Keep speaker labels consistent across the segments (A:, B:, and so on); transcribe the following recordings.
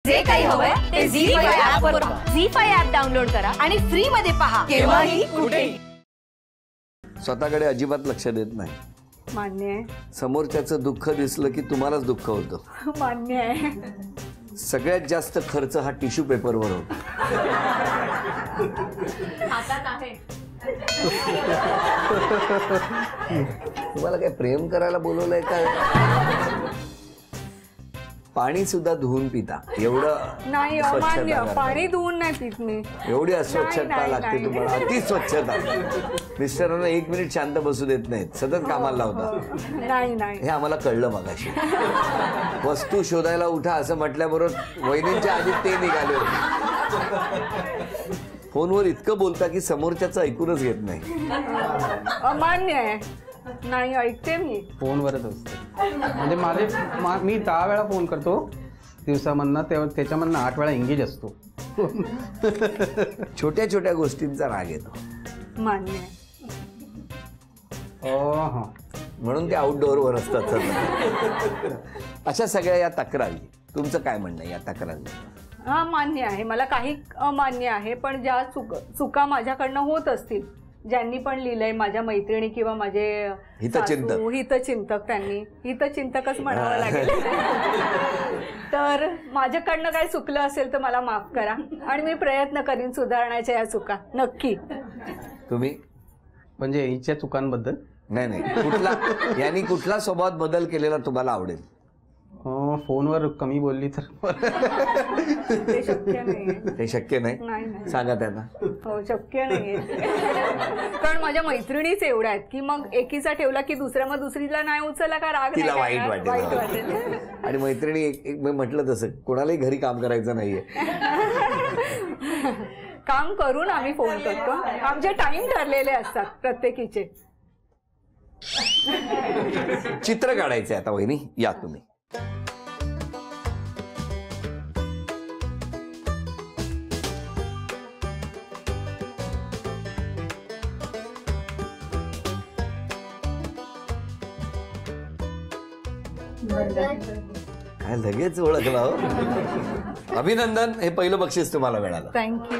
A: जे काही हवंय ते झी5 ऍप वर पहा.
B: झी5 ऍप डाउनलोड करा
A: आणि फ्री मध्ये पहा केव्हाही कुठेही.
C: स्वतःकडे अजिबात लक्ष देत नाही.
D: मान्य आहे.
C: समोरच्याचं दुःख दिसलं की तुम्हालाच दुःख होतं.
D: मान्य आहे.
C: सगळ्यात जास्त खर्च हा टिश्यू पेपरवर होतो. तुम्हाला काय प्रेम करायला बोलवलंय का? पाणी सुद्धा धुवून पिता. एवढं
D: नाही अमान्य. पाणी धुवून नाही पित मी.
C: एवढी अस्वच्छता लागते तुम्हाला. अति स्वच्छता. मिस्टरांना 1 मिनिट शांत बसू देत नाहीत. सतत कामाला लावता.
D: नाही नाही
C: हे आम्हाला कळलं मगाशी. वस्तू शोधायला उठा असं म्हटल्याबरोबर वहिनींच्या आधी ते निघाले होते. फोनवर इतकं बोलता की समोरच्याचं ऐकूनच घेत नाही.
D: अमान्य आहे. नाही ऐकते मी.
E: फोनवरच असते. म्हणजे मी 10 वेळा फोन करतो दिवसामधनं, त्याच्यामधनं 8 वेळा एंगेज असतो.
C: छोट्या छोट्या गोष्टींचा राग येतो.
D: मान्य आहे.
C: म्हणून ते आउटडोअरवर असतात. अशा सगळ्या या तक्रारी, तुमचं काय म्हणणं आहे या तक्रारी?
D: हा मान्य आहे. मला काही अमान्य आहे, पण ज्या चुका माझ्याकडनं होत असतील, ज्यांनी पण लिहिलंय, माझ्या मैत्रिणी किंवा माझे हितचिंतक, त्यांनी हितचिंतकच म्हणावं लागेल. तर माझ्याकडनं काय चुकलं असेल तर मला माफ करा आणि मी प्रयत्न करीन सुधारण्याच्या या चुका. नक्की.
C: तुम्ही
E: म्हणजे हिच्या चुकांबद्दल
C: नाही यांनी कुठला स्वभावात बदल केलेला तुम्हाला आवडेल?
E: फोनवर कमी बोलली तर
D: ते शक्य नाही.
C: ते शक्य नाही. सांगा त्यांना.
D: हो शक्य नाही. कारण माझ्या मैत्रिणीच एवढ्या आहेत की मग एकीचा ठेवला की मग दुसरीला नाही उचलला का राग
C: तिला वाईट
D: वाटेल.
C: आणि मैत्रिणी एक म्हटलं तसं कोणालाही घरी काम करायचं नाहीये.
D: काम करून आम्ही फोन करतो. आमचे टाइम ठरलेले असतात प्रत्येकीचे.
C: चित्र काढायचंय आता वहिनी, या तुम्ही. काय लगेच ओळखला हो. अभिनंदन. हे पहिलं बक्षीस तुम्हाला मिळालं.
D: थँक्यू.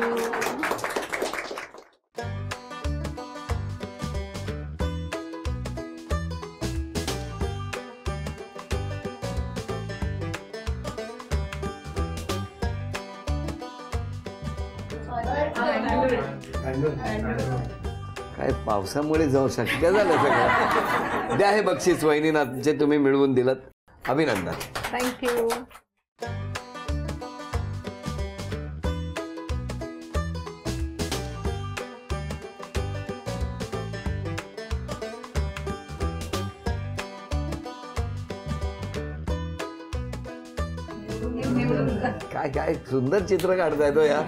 C: काय पावसामुळे जाऊ शक्य झालं सगळं. द्या हे बक्षीस वहिनींना, जे तुम्ही मिळवून दिलं. अभिनंदन.
D: थँक्यू.
C: काय काय सुंदर चित्र काढताय तो या.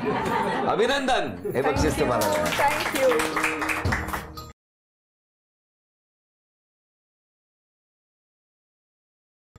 C: अभिनंदन. हे बक्षीस तुम्हाला.
D: थँक्यू.